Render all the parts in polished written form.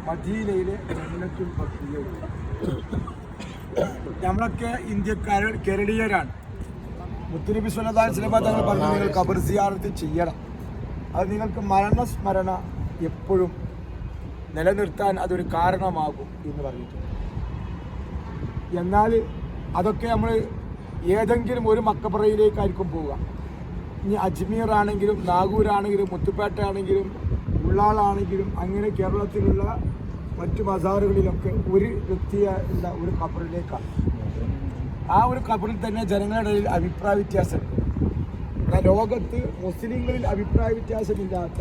മദീനയിലെ ജന്നത്തുൽ ബഖിയയിൽ. നമ്മളൊക്കെ ഇന്ത്യക്കാരൻ കേരളീയരാണ്. മുത്തുനബി സ്വല്ലല്ലാഹു അലൈഹി വസല്ലം തങ്ങൾ പറഞ്ഞു, നിങ്ങൾ ഖബർ സിയാറത്ത് ചെയ്യണം. അത് നിങ്ങൾക്ക് മരണസ്മരണ എപ്പോഴും നിലനിർത്താൻ അതൊരു കാരണമാകും എന്ന് പറഞ്ഞിട്ടുണ്ട്. എന്നാൽ അതൊക്കെ നമ്മൾ ഏതെങ്കിലും ഒരു മക്കബറയിലേക്കായിരിക്കും പോവുക. ഇനി അജ്മീർ ആണെങ്കിലും നാഗൂരാണെങ്കിലും മുത്തുപേട്ട ആണെങ്കിലും ഉള്ളാളാണെങ്കിലും അങ്ങനെ കേരളത്തിലുള്ള മറ്റു ബസാറുകളിലൊക്കെ ഒരു വ്യക്തിയുള്ള ഒരു ഖബറിലേക്കാണ്. ആ ഒരു ഖബറിൽ തന്നെ ജനങ്ങളുടെ ഇടയിൽ അഭിപ്രായ വ്യത്യാസമുണ്ട്. എന്നാൽ ലോകത്ത് മുസ്ലിങ്ങളിൽ അഭിപ്രായ വ്യത്യാസമില്ലാത്ത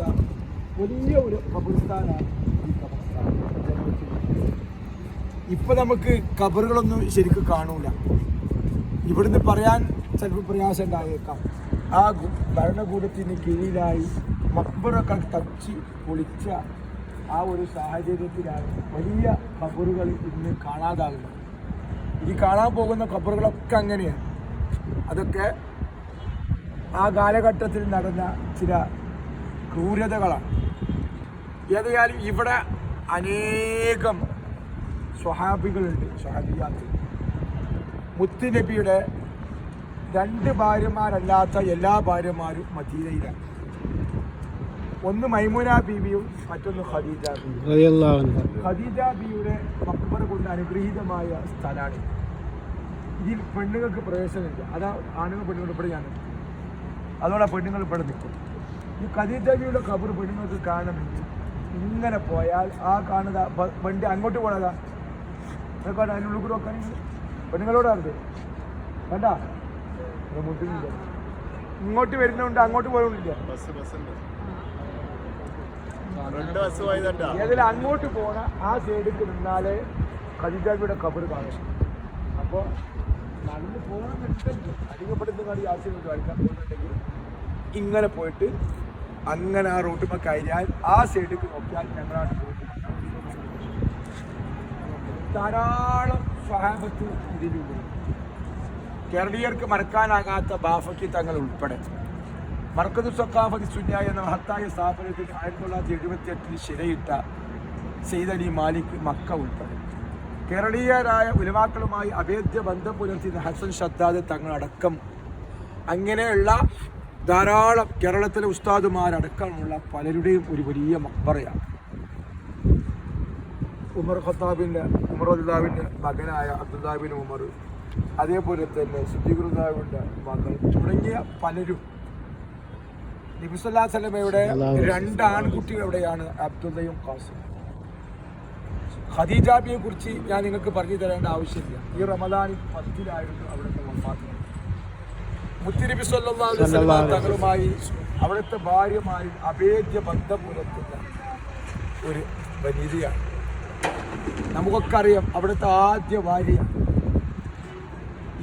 വലിയ ഒരു ഖബറിസ്ഥാനാണ് ഈ ഖബറിസ്ഥാൻ. ഇപ്പം നമുക്ക് ഖബറുകളൊന്നും ശരിക്കും കാണൂല. ഇവിടുന്ന് പറയാൻ ചിലപ്പോൾ പ്രയാസം ഉണ്ടായേക്കാം. ആ ഭരണകൂടത്തിന് കീഴിലായി മക്ബറൊക്കെ തച്ച് പൊളിച്ച ആ ഒരു സാഹചര്യത്തിലാണ് വലിയ ഖബറുകൾ ഇന്ന് കാണാതാകുന്നത്. ഈ കാണാൻ പോകുന്ന ഖബറുകളൊക്കെ അങ്ങനെയാണ്. അതൊക്കെ ആ കാലഘട്ടത്തിൽ നടന്ന ചില ക്രൂരതകളാണ്. ഏതായാലും ഇവിടെ അനേകം സ്വഹാബികളുണ്ട്, സ്വഹാബിയാത്ത്. മുത്തുനബിയുടെ 2 ഭാര്യമാരല്ലാത്ത എല്ലാ ഭാര്യമാരും മദീനയിലാണ്. ഒന്ന് മൈമൂന ബീവിയും മറ്റൊന്ന് ഖദീജ ബീവി. ഖദീജ ബീവിയുടെ മക്ബറ കൊണ്ട് അനുഗ്രഹീതമായ സ്ഥലമാണ്. ഇതിൽ പെണ്ണുങ്ങൾക്ക് പ്രവേശനമില്ല. അതാ ആണുങ്ങൾ പെണ്ണുങ്ങൾ ഇവിടെ ഞാൻ, അതോടെ പെണ്ണുങ്ങൾ ഇവിടെ നിൽക്കും. ഈ ഖദീജ ബീവിയുടെ ഖബർ പെണ്ണുങ്ങൾക്ക് കാണണമെങ്കിൽ ഇങ്ങനെ പോയാൽ ആ കാണുന്ന വണ്ടി അങ്ങോട്ട് പോണതാ അതൊക്കെ അതിനുള്ളിൽ കൂടെ വെക്കാനെങ്കിൽ പെണ്ണുങ്ങളോടാണ് വേണ്ട. മുട്ടില്ല, ഇങ്ങോട്ട് വരുന്നുണ്ട്, അങ്ങോട്ട് പോയില്ല. ഏതെങ്കിലും അങ്ങോട്ട് പോണ ആ സൈഡിൽ നിന്നാലേ ഖദീജയുടെ ഖബർ കാണും. അപ്പോൾ നടന്ന് പോകണമെന്നുണ്ടെങ്കിൽ അധികപ്പെടുത്തുന്ന യാത്ര കാണിക്കാൻ പോകുന്നുണ്ടെങ്കിൽ ഇങ്ങനെ പോയിട്ട് അങ്ങനെ ആ റൂട്ടുമ്പോൾ കഴിഞ്ഞാൽ ആ സൈഡിലേക്ക് നോക്കിയാൽ ഞങ്ങളാണ് പോയിട്ട് ധാരാളം സ്വഹാബത്ത് ഇതിലുണ്ട്. കേരളീയർക്ക് മറക്കാനാകാത്ത ബാഫക്കി തങ്ങൾ ഉൾപ്പെടെ മർക്കദു സഖാഫത്തി സുന്യ എന്ന മഹത്തായ സ്ഥാപനത്തിന് 1978 ശിലയിട്ട സെയ്ദ് അലി മാലിക് മക്ക ഉൾപ്പെടെ കേരളീയരായ ഉലമാക്കളുമായി അഭേദ്യ ബന്ധം പുലർത്തിയ ഹസൻ ഷദ്ദാദ് തങ്ങളടക്കം അങ്ങനെയുള്ള ധാരാളം കേരളത്തിലെ ഉസ്താദുമാരടക്കമുള്ള പലരുടെയും ഒരു വലിയ മക്ബറയാണ്. ഉമർ റളിയല്ലാഹുവിൻ്റെ മകനായ അബ്ദുല്ലാഹിബ്നു ഉമർ, അതേപോലെ തന്നെ സിദ്ദീഖ് റളിയല്ലാഹുവിൻ്റെ മകൾ തുടങ്ങിയ പലരും. നബി സല്ലല്ലാഹു അലൈഹി വസല്ലമയുടെ 2 ആൺകുട്ടികളുടെയാണ് അബ്ദുള്ളയും ഖാസിം. ഖദീജ ബിയെ കുറിച്ച് ഞാൻ നിങ്ങൾക്ക് പറഞ്ഞു തരേണ്ട ആവശ്യമില്ല. ഈ റമദാനിൽ 10-ലായിരുന്നു അവിടുത്തെ വഫാത്ത്. മുത്തുനബി സല്ലല്ലാഹു അലൈഹി വസല്ലം തങ്ങളുമായി അവിടുത്തെ ഭാര്യമായി അഭേദ്യ ബന്ധം പുലർത്തുന്ന ഒരു വനിതയാണ്. നമുക്കൊക്കെ അറിയാം അവിടുത്തെ ആദ്യ ഭാര്യ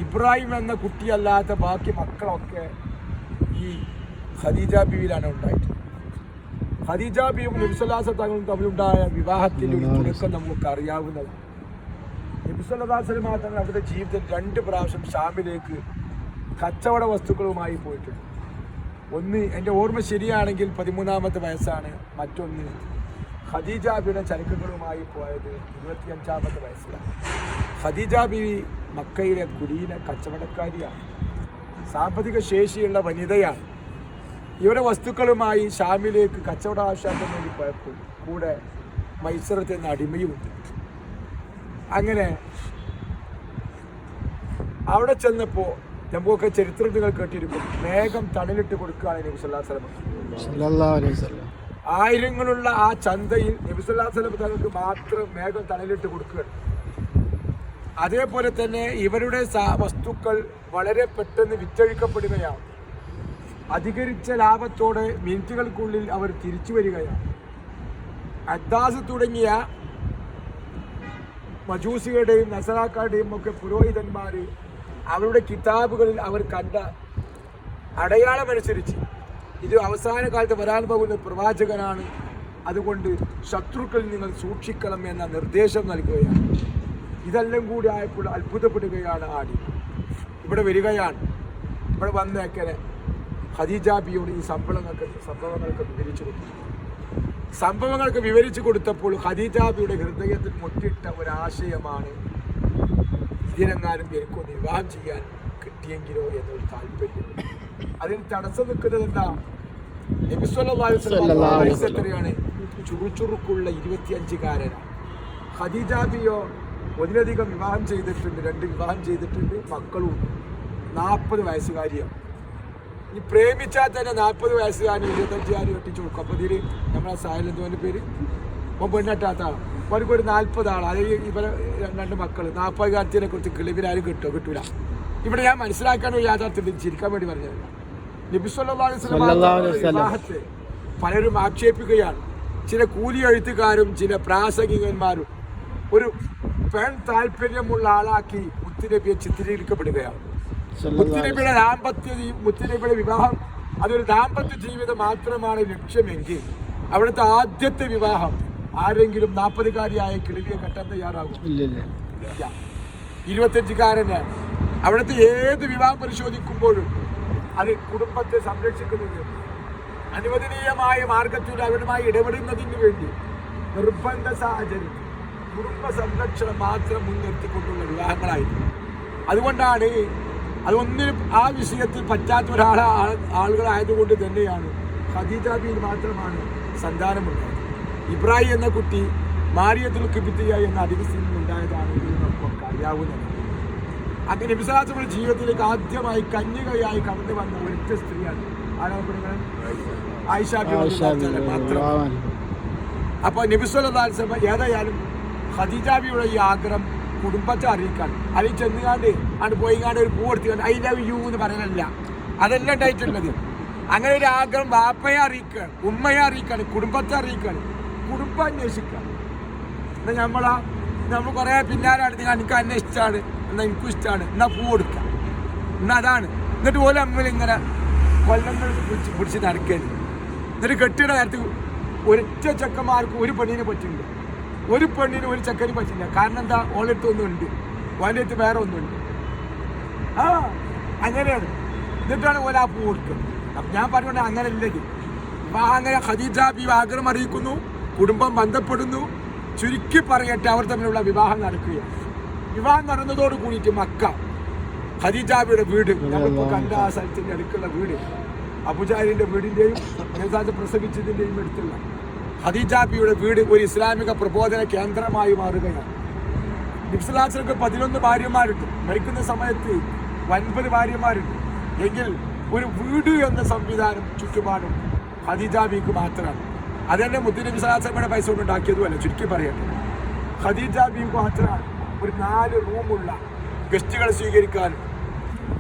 ഇബ്രാഹിം എന്ന കുട്ടിയല്ലാത്ത ബാക്കി മക്കളൊക്കെ ഈ ഖദീജ ബീവിയിലാണ് ഉണ്ടായിട്ടുള്ളത്. ഖദീജ ബീവിയും നബി സല്ലല്ലാഹു അലൈഹി വസല്ലം തമ്മിലുണ്ടായ വിവാഹത്തിൻ്റെ ഒരു തുടക്കം നമുക്ക് അറിയാവുന്നതാണ്. നബി സല്ലല്ലാഹു അലൈഹി വസല്ലം തങ്ങൾ അവിടുത്തെ ജീവിതത്തിൽ 2 പ്രാവശ്യം ഷാമിലേക്ക് കച്ചവട വസ്തുക്കളുമായി പോയിട്ടുണ്ട്. ഒന്ന് എൻ്റെ ഓർമ്മ ശരിയാണെങ്കിൽ 13-ാമത്തെ വയസ്സാണ്. മറ്റൊന്ന് ഖദീജ ബീവിയുടെ ചരക്കുകളുമായി പോയത് 25-ാമത്തെ വയസ്സിലാണ്. ഖദീജ ബീവി മക്കയിലെ കുലീന കച്ചവടക്കാരിയാണ്, സാമ്പത്തിക ശേഷിയുള്ള വനിതയാണ്. ഇവരുടെ വസ്തുക്കളുമായി ഷാമിലേക്ക് കച്ചവട ആവശ്യത്തിന് വേണ്ടി പോയപ്പോൾ കൂടെ മൈസറത്ത് എന്ന അടിമയുമുണ്ട്. അങ്ങനെ അവിടെ ചെന്നപ്പോൾ നമുക്കൊക്കെ ചരിത്രങ്ങൾ കേട്ടിരിക്കും, മേഘം തണലിട്ട് കൊടുക്കുകയാണ് നബി സല്ലല്ലാഹു അലൈഹി വസല്ലം. ആയിരങ്ങളുള്ള ആ ചന്തയിൽ നബി സല്ലല്ലാഹു അലൈഹി വസല്ലം തങ്ങൾക്ക് മാത്രം മേഘം തണലിട്ട് കൊടുക്കുകയാണ്. അതേപോലെ തന്നെ ഇവരുടെ വസ്തുക്കൾ വളരെ പെട്ടെന്ന് വിറ്റഴിക്കപ്പെടുകയാണ്. അധികരിച്ച ലാഭത്തോടെ മിനിറ്റുകൾക്കുള്ളിൽ അവർ തിരിച്ചു വരികയാണ്. അദ്ദാസ് തുടങ്ങിയ മജൂസികളുടെയും നസറാക്കാരുടെയും ഒക്കെ പുരോഹിതന്മാർ അവരുടെ കിതാബുകളിൽ അവർ കണ്ട അടയാളമനുസരിച്ച് ഇത് അവസാന കാലത്ത് വരാൻ പോകുന്ന പ്രവാചകനാണ്, അതുകൊണ്ട് ശത്രുക്കളിൽ നിങ്ങൾ സൂക്ഷിക്കണം എന്ന നിർദ്ദേശം നൽകുകയാണ്. ഇതെല്ലാം കൂടി ആയപ്പോൾ അത്ഭുതപ്പെടുകയാണ് ആടി. ഇവിടെ വരികയാണ്. ഇവിടെ വന്നേക്കനെ ഖദീജ ബിയോട് ഈ സംഭവങ്ങൾക്ക് വിവരിച്ചു കൊടുത്തു. സംഭവങ്ങൾക്ക് വിവരിച്ചു കൊടുത്തപ്പോൾ ഖദീജ ബിയുടെ ഹൃദയത്തിൽ മുട്ടിട്ട ഒരാശയമാണ്, ഇതിനെങ്ങാനും എനിക്കൊന്ന് വിവാഹം ചെയ്യാൻ കിട്ടിയെങ്കിലോ എന്നൊരു താല്പര്യം. അതിന് തടസ്സം നിൽക്കുന്നത് എന്താ? നബി സല്ലല്ലാഹു അലൈഹി വസല്ലം എത്രയാണ്? ചുറുചുറുക്കുള്ള 25കാരനാണ്. ഖദീജ ബിയോ ഒന്നിലധികം വിവാഹം ചെയ്തിട്ടുണ്ട്, 2 വിവാഹം ചെയ്തിട്ടുണ്ട്, മക്കളും 40 വയസ്സുകാരിയാണ്. ഇനി പ്രേമിച്ചാൽ തന്നെ 40 വയസ്സുകാരൻ 25 കെട്ടിച്ചു കൊടുക്കും. അപ്പോൾ ഇതിൽ നമ്മളെ സായലെന്തോൻ്റെ പേര് അപ്പോൾ പെണ്ണെട്ടാത്ത ആളാണ്. അപ്പോൾ അവർക്കൊരു 40 ആൾ, അല്ലെങ്കിൽ ഇവരെ 2 മക്കൾ 40 കാലത്തിനെ കുറിച്ച് കിളിവിലാരും കിട്ടൂല. ഇവിടെ ഞാൻ മനസ്സിലാക്കാൻ ഒരു യാഥാർത്ഥ്യം ചിരിക്കാൻ വേണ്ടി പറഞ്ഞതല്ല. നബി സല്ലല്ലാഹു അലൈഹി വസല്ലം വിവാഹത്തെ പലരും ആക്ഷേപിക്കുകയാണ്. ചില കൂലി എഴുത്തുകാരും ചില പ്രാസംഗികന്മാരും ഒരു പെൺ താല്പര്യമുള്ള ആളാക്കി മുത്തുനബിയെ ചിത്രീകരിക്കപ്പെടുകയാണ്. മുത്തുനബിയുടെ വിവാഹം അതൊരു ദാമ്പത്യ ജീവിതം മാത്രമാണ് ലക്ഷ്യമെങ്കിൽ അവിടുത്തെ ആദ്യത്തെ വിവാഹം ആരെങ്കിലും 40കാരിയായ കിളിയെ കെട്ടാൻ തയ്യാറാകും? 25കാരന് അവിടുത്തെ ഏത് വിവാഹം പരിശോധിക്കുമ്പോഴും അത് കുടുംബത്തെ സംരക്ഷിക്കുന്നത് അനുവദനീയമായ മാർഗത്തിൽ അവരുമായി ഇടപെടുന്നതിന് വേണ്ടി നിർബന്ധ സാഹചര്യം കുടുംബ സംരക്ഷണം മാത്രം മുൻനിർത്തിക്കൊണ്ടുള്ള വിവാഹങ്ങളായിരുന്നു. അതുകൊണ്ടാണ് അതൊന്നിനും ആ വിഷയത്തിൽ പറ്റാത്ത ആളുകളായതുകൊണ്ട് തന്നെയാണ് ഖദീജ ബിയിൽ മാത്രമാണ് സന്താനമുണ്ടായത്. ഇബ്രാഹിം എന്ന കുട്ടി മാരിയത്തുൽ ഖിബ്തിയ എന്ന അതിഥിയിൽ ഉണ്ടായതാണ് നമുക്ക് അറിയാവുന്നത്. അങ്ങനെ നബി സല്ലല്ലാഹു അലൈഹി വസല്ലം ജീവിതത്തിലേക്ക് ആദ്യമായി കന്യകയായി കടന്നു വന്ന ഒരൊറ്റ സ്ത്രീയാണ്. ആയിഷ ബിയുടെ മാത്രം. അപ്പോൾ നബി സല്ലല്ലാഹു അലൈഹി വസല്ലം ഏതായാലും ഖദീജ ബിയുടെ ഈ ആഗ്രഹം കുടുംബത്തെ അറിയിക്കാൻ, അതിൽ ചെന്നുകാണ്ട് ആണ് പോയിക്കാണ്ട് ഒരു പൂ കൊടുത്തുകൊണ്ട് ഐ ലവ് യു എന്ന് പറയാനല്ല, അതെല്ലാം ഉണ്ടായിട്ടുള്ളത്. അങ്ങനെ ഒരു ആഗ്രഹം ബാപ്പയെ അറിയിക്കുകയാണ്, ഉമ്മയെ അറിയിക്കാണ്, കുടുംബത്തെ അറിയിക്കാണ്, കുടുംബം അന്വേഷിക്കുക. എന്നാൽ നമ്മൾ കുറേ പിന്നാലെ അടുത്ത് എനിക്ക് എന്നെ ഇഷ്ടമാണ്, എന്നാൽ എനിക്കും ഇഷ്ടമാണ്, എന്നാൽ പൂ കൊടുക്കുക, എന്നാൽ അതാണ്. എന്നിട്ട് പോലെ നമ്മളിങ്ങനെ കൊല്ലങ്ങൾ പിടിച്ച് നടക്കുകയാണ്. എന്നിട്ട് കെട്ടിയുടെ നേരത്ത് ഒരൊറ്റ ചെക്കന്മാർക്ക് ഒരു പെണ്ണിനെ പറ്റില്ല, ഒരു പെണ്ണിന് ഒരു ചെക്കന് പറ്റില്ല. കാരണം എന്താ? ഓളെടുത്ത് ഒന്നുണ്ട്, ഓൻ്റെ അടുത്ത് വേറെ ഒന്നുണ്ട്. അങ്ങനെയാണ്. എന്നിട്ടാണ് ഓല ആ പൂ കൊടുക്കുന്നത്. അപ്പം ഞാൻ പറഞ്ഞുകൊണ്ട് അങ്ങനെ ഇല്ലെങ്കിൽ അങ്ങനെ ഖദീജ ബി ആഗ്രഹം അറിയിക്കുന്നു, കുടുംബം ബന്ധപ്പെടുന്നു. ചുരുക്കി പറയട്ടെ, അവർ തമ്മിലുള്ള വിവാഹം നടക്കുകയാണ്. വിവാഹം നടന്നതോട് കൂടിയിട്ട് മക്ക ഖദീജ ബിയുടെ വീട്, നമ്മളിപ്പോൾ കണ്ട ആ സ്ഥലത്തിൻ്റെ അടുക്കുള്ള വീട്, അബൂജഹലിന്റെ വീടിൻ്റെയും പ്രസവിച്ചതിൻ്റെയും അടുത്തുള്ള ഖദീജ ബിയുടെ വീട് ഒരു ഇസ്ലാമിക പ്രബോധന കേന്ദ്രമായി മാറുകയാണ്. നബി സല്ലല്ലാഹു അലൈഹി വസല്ലം 11 ഭാര്യമാരുണ്ട്, മരിക്കുന്ന സമയത്ത് 9 ഭാര്യമാരുണ്ട്. എങ്കിൽ ഒരു വീട് എന്ന സംവിധാനം ചുറ്റുപാടും ഖദീജ ബിക്ക് മാത്രമാണ്. അതെന്നെ മുത്തുനബി സല്ലല്ലാഹു അലൈഹി വസല്ലമയുടെ പൈസ കൊണ്ട് ഉണ്ടാക്കിയതുമല്ല, ചുരുക്കി പറയട്ടെ. ഖദീജ ബിക്ക് മാത്രമാണ് ഒരു 4 റൂമുള്ള, ഗസ്റ്റുകളെ സ്വീകരിക്കാനും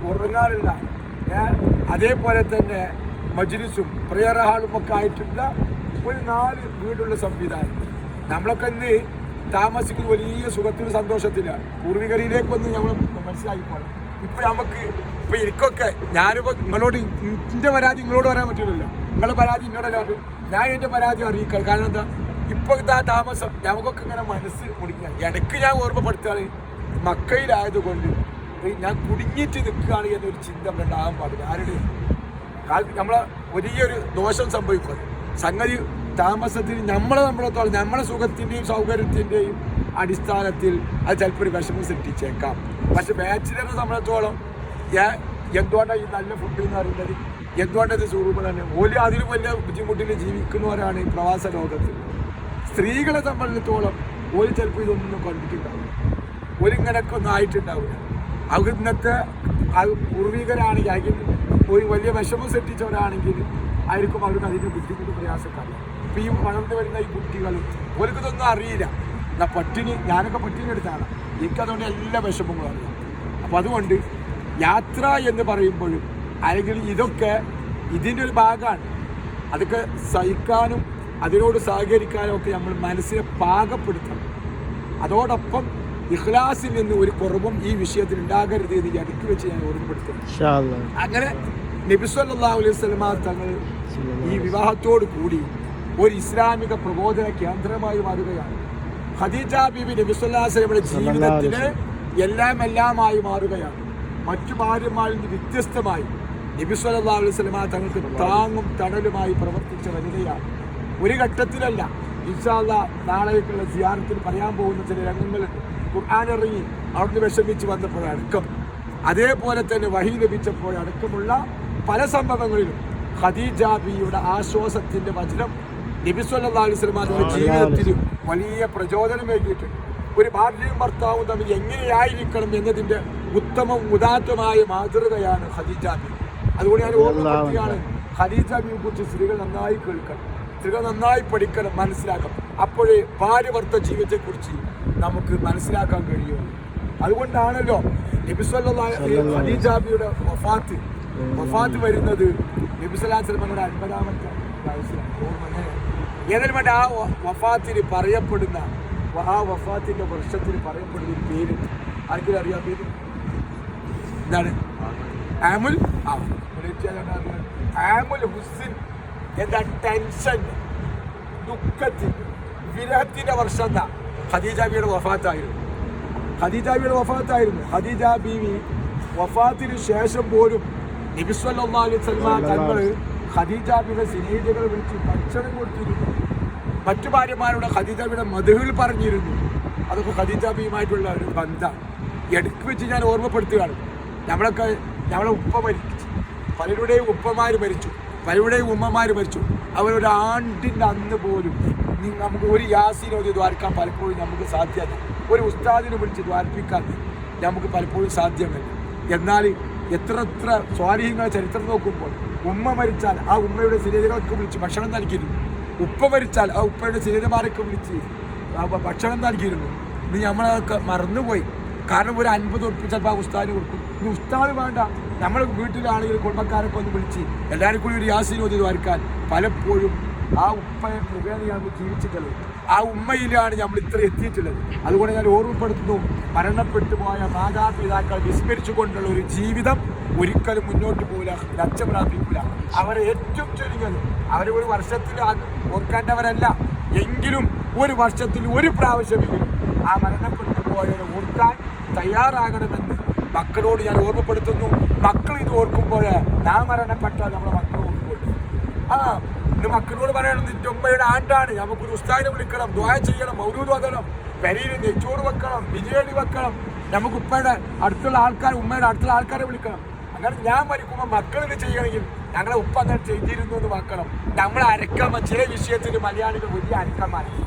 ഉറങ്ങാനുള്ള, അതേപോലെ തന്നെ മജ്ലിസും പ്രയർ ഹാളും ഒക്കെ ആയിട്ടുള്ള ഒരു 4 വീടുള്ള സംവിധാനം. നമ്മളൊക്കെ ഇന്ന് താമസിക്കുന്ന വലിയ സുഖത്തിലും സന്തോഷത്തിലാണ്. പൂർവികരിലേക്ക് വന്ന് നമ്മൾ മനസ്സിലാക്കിപ്പോണം. ഇപ്പം എനിക്കൊക്കെ ഞാനിപ്പോൾ നിങ്ങളോട് എൻ്റെ പരാതി നിങ്ങളോട് പറയാൻ പറ്റില്ലല്ലോ, നിങ്ങളുടെ പരാതി എന്നോടല്ലാണ്ട് ഞാൻ എൻ്റെ പരാതി അറിയിക്കാം. കാരണം എന്താ, ഇപ്പോഴത്തെ ആ താമസം നമുക്കൊക്കെ ഇങ്ങനെ മനസ്സ് കുടിക്കുക. ഇടയ്ക്ക് ഞാൻ ഓർമ്മപ്പെടുത്തുകയാണ്, മക്കയിലായതുകൊണ്ട് ഞാൻ കുടുങ്ങിയിട്ട് നിൽക്കുകയാണ് എന്നൊരു ചിന്ത ഉണ്ടാകാൻ പാടില്ല. ആരുടെ നമ്മളെ വലിയൊരു ദോഷം സംഭവിക്കുന്നത് സംഗതി താമസത്തിൽ നമ്മളത്തോളം നമ്മളെ സുഖത്തിൻ്റെയും സൗകര്യത്തിൻ്റെയും അടിസ്ഥാനത്തിൽ അത് ചിലപ്പോൾ ഒരു വിഷമം സൃഷ്ടിച്ചേക്കാം. പക്ഷെ ബാച്ചിലറെ സംബന്ധിച്ചോളം എന്തുകൊണ്ടാണ് ഈ നല്ല ഫുഡ് എന്ന് പറയുന്നത്, എന്തുകൊണ്ടത് സുഖമാണ് ഓല് അതിലും വലിയ ബുദ്ധിമുട്ടിൽ ജീവിക്കുന്നവരാണ് ഈ പ്രവാസ ലോകത്ത്. സ്ത്രീകളെ സംബന്ധിച്ചിടത്തോളം ഓല് ചിലപ്പോൾ ഇതൊന്നും കണ്ടിട്ടുണ്ടാവില്ല, ഒരിങ്ങനൊക്കെ ഒന്നും ആയിട്ടുണ്ടാവില്ല. അവർ ഇന്നത്തെ പൂർവികരാണെങ്കിൽ അതിൽ ഒരു വലിയ വിഷമം സൃഷ്ടിച്ചവരാണെങ്കിൽ ആയിരിക്കും അവർക്ക് അതിൻ്റെ ബുദ്ധിമുട്ട് പ്രയാസക്കാരില്ല. ഇപ്പം ഈ വളർന്നു വരുന്ന ഈ കുട്ടികൾ ഓർക്കിതൊന്നും അറിയില്ല. എന്നാൽ ഞാനൊക്കെ പട്ടിണി എടുത്താണ്, എനിക്കതുകൊണ്ട് എല്ലാ വിഷമങ്ങളും അറിയാം. അപ്പം അതുകൊണ്ട് യാത്ര എന്ന് പറയുമ്പോഴും അല്ലെങ്കിൽ ഇതൊക്കെ ഇതിൻ്റെ ഒരു ഭാഗമാണ്. അതൊക്കെ സഹിക്കാനും അതിനോട് സഹകരിക്കാനും ഒക്കെ നമ്മൾ മനസ്സിനെ പാകപ്പെടുത്തണം. അതോടൊപ്പം ഇഖ്ലാസിൽ നിന്ന് ഒരു കുറവും ഈ വിഷയത്തിൽ ഉണ്ടാകരുത് എന്ന് ഇടയ്ക്ക് വെച്ച് ഞാൻ ഓർമ്മപ്പെടുത്തുന്നു. അങ്ങനെ നബി സല്ലല്ലാഹു അലൈഹി വസല്ലം തങ്ങൾ ഈ വിവാഹത്തോടു കൂടി ഒരു ഇസ്ലാമിക പ്രബോധന കേന്ദ്രമായി മാറുകയാണ്. ഖദീജ ബീവി നബി സല്ലല്ലാഹു അലൈഹി വസല്ലമയുടെ ജീവിതത്തിന് എല്ലാമായി മാറുകയാണ്. മറ്റു ഭാര്യമാരിൽ നിന്ന് വ്യത്യസ്തമായി നബി സല്ലല്ലാഹു അലൈഹി വസല്ലം തങ്ങൾക്ക് താങ്ങും തണലുമായി പ്രവർത്തിച്ച വനിതയാണ്. ഒരു ഘട്ടത്തിലല്ല. ഇൻഷാ അല്ലാഹ് നാളേക്കുള്ള സിയാറത്തിൽ പറയാൻ പോകുന്ന ചില രംഗങ്ങളുണ്ട്. ഖുർആൻ ഇറങ്ങി അവിടുന്ന് വിഷമിച്ച് വന്നപ്പോഴടക്കം, അതേപോലെ തന്നെ വഹി ലഭിച്ചപ്പോഴടക്കമുള്ള പല സംഭവങ്ങളിലും ഖദീജ ബിയുടെ ആശ്വാസത്തിന്റെ വചനം നബി സല്ലല്ലാഹു അലൈഹി വസല്ലം തങ്ങളുടെ ജീവിതത്തിൽ വലിയ പ്രചോദനമേകിയിട്ടുണ്ട്. ഒരു ഭാര്യയും ഭർത്താവും തമ്മിൽ എങ്ങനെയായിരിക്കണം എന്നതിന്റെ ഉത്തമം ഉദാത്തമായ മാതൃകയാണ് ഖദീജ ബി. അതുകൊണ്ട് ഞാൻ ഓർമ്മപ്പെടുത്തുകയാണ്, ഖദീജ ബിയെ കുറിച്ച് സ്ത്രീകൾ നന്നായി കേൾക്കണം, സ്ത്രീകൾ നന്നായി പഠിക്കണം, മനസ്സിലാക്കണം. അപ്പോഴേ ഭാര്യ ഭർത്ത ജീവിതത്തെക്കുറിച്ച് നമുക്ക് മനസ്സിലാക്കാൻ കഴിയുള്ളൂ. അതുകൊണ്ടാണല്ലോ നബി സല്ലല്ലാഹു അലൈഹി വസല്ലം ഖദീജ ബിയുടെ വഫാത്ത് വരുന്നത് നബി സല്ലല്ലാഹു അലൈഹി വസല്ലമയുടെ 50-ാമത്തെ വയസ്സിലാണ്. ഏതായാലും വേണ്ട ആ വഫാത്തിന് പറയപ്പെടുന്ന ആ വഫാത്തിന്റെ വർഷത്തിന് പറയപ്പെടുന്ന ഒരു പേര് ആർക്കെങ്കിലും അറിയാൻ പേര് എന്താണ്? ആമുൽ ആമുൽ ഹുസ്ൻ. എന്താ? ടെൻഷൻ, ദുഃഖത്തിന്റെ, വിരഹത്തിന്റെ വർഷം എന്താ? ഖദീജ ബിയുടെ വഫാത്തായിരുന്നു. ഖദീജ ബീവി വഫാത്തിന് ശേഷം പോലും നബി സല്ലല്ലാഹു അലൈഹി വസല്ലം തങ്ങൾ ഖദീജ ബിയുടെ സ്നേഹിതകളെ വിളിച്ച് ഭക്ഷണം കൊടുത്തിരുന്നു. മറ്റു ഭാര്യമാരുടെ ഖദീജ ബിയുടെ മദ്ഹുൽ പറഞ്ഞിരുന്നു. അതൊക്കെ ഖദീജ ബിയുമായിട്ടുള്ള ഒരു ബന്ധം ഇടയ്ക്ക് വെച്ച് ഞാൻ ഓർമ്മപ്പെടുത്തുകയാണ്. നമ്മളെ ഉപ്പ മരിച്ചു, പലരുടെയും ഉപ്പമാർ മരിച്ചു, പലരുടെയും ഉമ്മമാർ മരിച്ചു. അവരൊരു ആണ്ടിൻ്റെ അന്ന് പോലും നമുക്ക് ഒരു യാസീൻ ഓതി ദ്വാരക്കാൻ പലപ്പോഴും നമുക്ക് സാധ്യമല്ല. ഒരു ഉസ്താദിനെ വിളിച്ച് ദ്വാരിപ്പിക്കാൻ നമുക്ക് പലപ്പോഴും സാധ്യമല്ല. എന്നാൽ എത്ര സ്വാലിഹ്യങ്ങളുടെ ചരിത്രം നോക്കുമ്പോൾ ഉമ്മ മരിച്ചാൽ ആ ഉമ്മയുടെ സിനിതകളൊക്കെ വിളിച്ച് ഭക്ഷണം നൽകിയിരുന്നു. ഉപ്പ മരിച്ചാൽ ആ ഉപ്പയുടെ സിനിതമാരൊക്കെ വിളിച്ച് ഭക്ഷണം നൽകിയിരുന്നു. ഇനി നമ്മളതൊക്കെ മറന്നുപോയി. കാരണം ഒരു 50 ഉറുപ്പിക ചിലപ്പോൾ ആ ഉസ്താദിന് കൊടുക്കും. ഇനി ഉസ്താദ് വേണ്ട, നമ്മൾ വീട്ടിലാണെങ്കിൽ കുടുംബക്കാരൊക്കെ ഒന്ന് വിളിച്ച് എല്ലാവരും കൂടി ഒരു യാസീൻ ഓതി ദ്വാരിക്കാൻ പലപ്പോഴും ആ ഉപ്പയെ മുഖേനയാണ് ജീവിച്ചിട്ടുള്ളത്. ആ ഉമ്മയിലാണ് നമ്മൾ ഇത്ര എത്തിയിട്ടുള്ളത്. അതുകൊണ്ട് ഞാൻ ഓർമ്മപ്പെടുത്തുന്നു, മരണപ്പെട്ടു പോയ മാതാപിതാക്കൾ വിസ്മരിച്ചുകൊണ്ടുള്ള ഒരു ജീവിതം ഒരിക്കലും മുന്നോട്ട് പോകില്ല, ലക്ഷ്യം പ്രാപിക്കില്ല. അവരെ ഏറ്റവും ചുരുങ്ങത് അവരെ ഒരു വർഷത്തിൽ ഓർക്കേണ്ടവരല്ല, എങ്കിലും ഒരു വർഷത്തിൽ ഒരു പ്രാവശ്യമെങ്കിലും ആ മരണപ്പെട്ടു പോയവരെ ഓർക്കാൻ തയ്യാറാകണമെന്ന് മക്കളോട് ഞാൻ ഓർമ്മപ്പെടുത്തുന്നു. മക്കൾ ഇത് ഓർക്കുമ്പോൾ ഞാൻ മരണപ്പെട്ടാൽ നമ്മുടെ മക്കൾ ഓർക്കുള്ളൂ. ഇന്ന് മക്കളോട് പറയണം, നിന്റെ ഉമ്മയുടെ ആണ്ടാണ്, നമുക്കൊരു ഉസ്താദിനെ വിളിക്കണം, ദുആ ചെയ്യണം, മൗലൂദ് ഓതണം, പെരയിൽ നെയ്ച്ചോറ് വെക്കണം, ബിരിയാണി വെക്കണം, നമുക്ക് ഉമ്മയുടെ അടുത്തുള്ള ആൾക്കാരെ വിളിക്കണം. അങ്ങനെ ഞാൻ മരിക്കുമ്പോൾ മക്കളിത് ചെയ്യണമെങ്കിൽ ഞങ്ങളെ ഉപ്പ അങ്ങനെ ചെയ്തിരുന്നു എന്ന് വെക്കണം. നമ്മൾ അരക്കമ്മ ചില വിഷയത്തിൽ മലയാളികൾ വലിയ അരക്കന്മാരാണ്.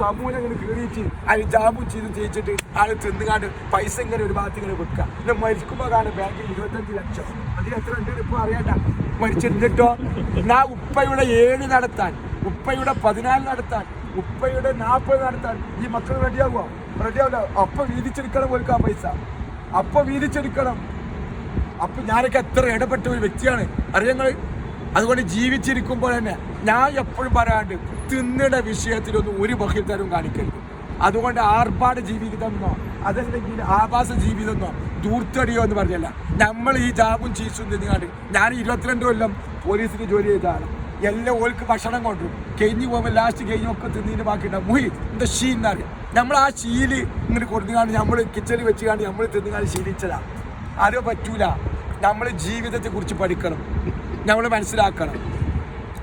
സമൂഹം ഇങ്ങനെ കീറിയിട്ട് അതിന് ജാബും ചെയ്ത് ചെയ്യിച്ചിട്ട് ആൾ തിന്നുകാണ്ട് പൈസ ഇങ്ങനെ ഒരു ഭാഗത്ത് ഇങ്ങനെ വെക്കുക. പിന്നെ മരിക്കുമ്പോൾ കാണും ബാങ്കിൽ 25 ലക്ഷം. അതിന് എത്ര ഉണ്ട് ഇപ്പോൾ അറിയാണ്ട. മരിച്ചിരുന്നിട്ടോ എന്നാ ഉപ്പയുടെ 7 നടത്താൻ, ഉപ്പയുടെ 14 നടത്താൻ, ഉപ്പയുടെ 40 നടത്താൻ ഈ മക്കൾ റെഡിയാവില്ല. അപ്പം വീതിച്ചെടുക്കണം പോലും ആ പൈസ, അപ്പം വീതിച്ചെടുക്കണം. അപ്പം ഞാനൊക്കെ എത്ര ഇടപെട്ട ഒരു വ്യക്തിയാണ് അറിയങ്ങൾ. അതുകൊണ്ട് ജീവിച്ചിരിക്കുമ്പോൾ തന്നെ ഞാൻ എപ്പോഴും പറയാണ്ട് തിന്നയുടെ വിഷയത്തിലൊന്നും ഒരു ബഹിർത്തരവും കാണിക്കരുത്. അതുകൊണ്ട് ആർഭാട ജീവിതമെന്നോ അതല്ലെങ്കിൽ ആഭാസ ജീവിതമെന്നോ ദൂർത്തടിയോ എന്ന് പറഞ്ഞല്ല. നമ്മൾ ഈ ജാബും ചീസും തിന്നുകാണ്ട്, ഞാൻ 22 കൊല്ലം പോലീസിന് ജോലി ചെയ്തതാണ്. എല്ലാം ഓൾക്ക് ഭക്ഷണം കൊണ്ടുവരും, കഴിഞ്ഞ് പോകുമ്പോൾ ലാസ്റ്റ് കഴിഞ്ഞൊക്കെ തിന്നതിൻ്റെ ബാക്കിയുണ്ടാവും. മുഹി എന്താ ഷീ എന്നറിയാം. നമ്മൾ ആ ഷീല് ഇങ്ങനെ കൊടുത്തുകാണ്ട് നമ്മൾ കിച്ചണിൽ വെച്ചുകാണ്ട് നമ്മൾ തിന്നുകാണ്ട് ശീലിച്ചതാണ്. അത് പറ്റൂല. നമ്മൾ ജീവിതത്തെക്കുറിച്ച് പഠിക്കണം, നമ്മൾ മനസ്സിലാക്കണം.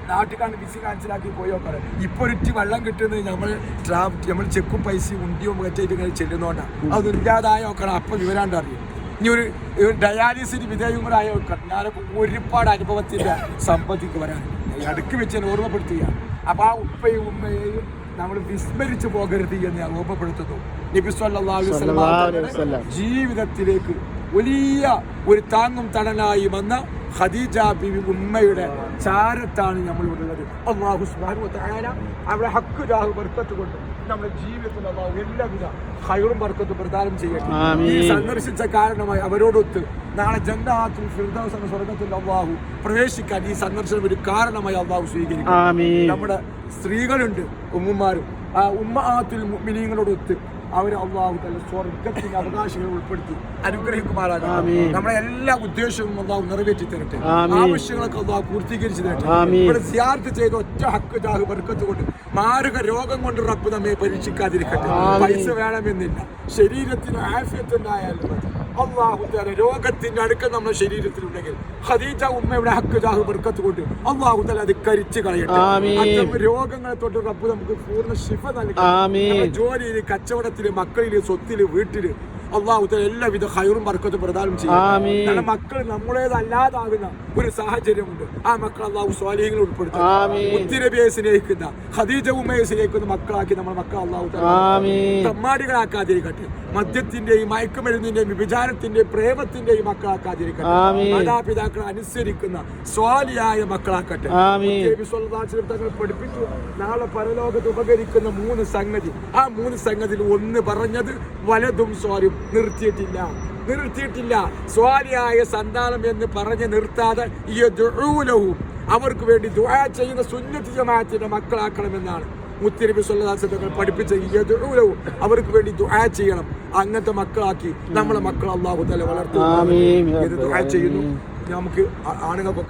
നാട്ടിൽ കണ്ട് ബിസി മനസ്സിലാക്കി പോയി നോക്കണം. ഇപ്പോൾ ഒരിറ്റ് വെള്ളം കിട്ടുന്നത് നമ്മൾ ചെക്കും പൈസയും ഉണ്ടിയോ മറ്റായിട്ട് ഇങ്ങനെ ചെല്ലുന്നതുകൊണ്ടാണ്. അത് ഇല്ലാതായി നോക്കണം. അപ്പം വിവരാണ്ട് അറിയും. ഇനി ഒരു ഡയാലിസിന് വിധേയം കൂടെ ആയി നോക്കണം. ഞാനൊക്കെ ഒരുപാട് അനുഭവത്തിൻ്റെ സമ്പത്തിക്ക് വരാൻ അടുക്കി വെച്ച് ഞാൻ ഓർമ്മപ്പെടുത്തുക. അപ്പം ആ ഉപ്പയും ഉമ്മയെയും നമ്മൾ വിസ്മരിച്ചു പോകരുത് എന്ന് ഞാൻ ഓർമ്മപ്പെടുത്തുന്നു. നബി സല്ലല്ലാഹു അലൈഹി വസല്ലം ജീവിതത്തിലേക്ക് വലിയ ഒരു താങ്ങും തണലായി വന്ന ഖദീജ ബിബി ഉമ്മയുടെ ചാരത്താണ് നമ്മളുള്ളത്. അല്ലാഹു സുബ്ഹാനഹു വ തആല അവരുടെ ഹക്ക് ജാഹ് ബർക്കത്ത് കൊണ്ട് നമ്മുടെ ജീവിതത്തിൽ അല്ലാഹു എല്ലാവിധ ഖൈറും ബർക്കത്തും പ്രദാനം ചെയ്യട്ടെ. ഈ സന്ദർശിച്ച കാരണമായി അവരോടൊത്ത് നാളെ ജന്നത്തുൽ ഫിർദൗസ് എന്ന സ്വർഗ്ഗത്തിൽ അല്ലാഹു പ്രവേശിക്കാൻ ഈ സന്ദർശനം ഒരു കാരണമായി അല്ലാഹു സ്വീകരിക്കും. നമ്മുടെ സ്ത്രീകളുണ്ട്, ഉമ്മമാരും ആ ഉമ്മഹാത്തുൽ മുഅ്മിനീങ്ങളോടൊത്ത് അവരെ അല്ലാഹു തആല സ്വർഗ്ഗത്തിന്റെ അവകാശികളെ ഉൾപ്പെടുത്തി അനുഗ്രഹിക്കുമാറാകട്ടെ. നമ്മുടെ എല്ലാ ഉദ്ദേശവും അല്ലാഹു നിറവേറ്റി തരട്ടെ. ആവശ്യങ്ങളൊക്കെ അല്ലാഹു പൂർത്തീകരിച്ചു തരട്ടെ. ഇവിടെ സിയാറത്ത് ചെയ്ത ഒറ്റ ഹക്ക് ജാഹ് ബർക്കത്ത് കൊണ്ട് മാരക രോഗം കൊണ്ട് റബ്ബ് നമ്മെ പരീക്ഷിക്കാതിരിക്കട്ടെ. പൈസ വേണമെന്നില്ല, ശരീരത്തിന് ആഫിയത്ത് ഉണ്ടായാലും അല്ലാഹു തആല രോഗത്തിന്റെ അടുക്കം നമ്മുടെ ശരീരത്തിലുണ്ടെങ്കിൽ ഖദീജ ഉമ്മയുടെ ഹക്ക് ജാഹ് ബർക്കത്ത് കൊണ്ട് അല്ലാഹു തആല അത് കരിച്ചു കളയട്ടെ. രോഗങ്ങളെ തൊട്ട് റബ്ബ് നമുക്ക് പൂർണ്ണ ശിഫ നൽകട്ടെ. ജോലിയില്, കച്ചവടത്തില്, മക്കളില്, സ്വത്തില്, വീട്ടില് അല്ലാഹു തആല എല്ലാവിധ ഖൈറും ബർക്കത്തും പ്രദാനം ചെയ്യും. നമ്മുടെ മക്കൾ നമ്മുടേതല്ലാതാകുന്ന ഒരു സാഹചര്യമുണ്ട്. ആ മക്കൾ അല്ലാഹു സ്വാലിഹീങ്ങളിൽ ഉൾപ്പെടുത്തും. മുത്തുനബിയെ സ്നേഹിക്കുന്ന, ഖദീജ ഉമ്മയെ സ്നേഹിക്കുന്ന മക്കളാക്കി നമ്മുടെ മക്കൾ അല്ലാഹു തആല തമ്മാടികളാക്കാതിരിക്കട്ടെ. മദ്യത്തിന്റെയും മയക്കുമരുന്നിന്റെയും വിചാരത്തിന്റെയും പ്രേമത്തിന്റെയും മക്കളാക്കാതിരിക്കട്ടെ. മാതാപിതാക്കളെ അനുസരിക്കുന്ന സ്വാലിയായ മക്കളാക്കട്ടെ. തങ്ങൾ പഠിപ്പിച്ചു, നാളെ പരലോകത്ത് ഉപകരിക്കുന്ന 3 സംഗതി. ആ 3 സംഗതിയിൽ ഒന്ന് പറഞ്ഞത് വലതും സ്വാലും നിർത്തിയിട്ടില്ല. സ്വാലിയായ സന്താനം എന്ന് പറഞ്ഞ് നിർത്താതെ അവർക്ക് വേണ്ടി ദുആ ചെയ്യുന്ന സുന്നത്ത് ജമാഅത്തിന്റെ മക്കളാക്കണമെന്നാണ് മുത്തുനബി സ്വല്ലല്ലാഹു അലൈഹി വസല്ലം പഠിപ്പിച്ച. അവർക്ക് വേണ്ടി ദുആ ചെയ്യണം. അങ്ങനത്തെ മക്കളാക്കി നമ്മളെ മക്കൾ അല്ലാഹു തആല വളർത്തും. ഇത് ദുആ ചെയ്യുന്നു. നമുക്ക് ആണുങ്ങൾക്കൊക്കെ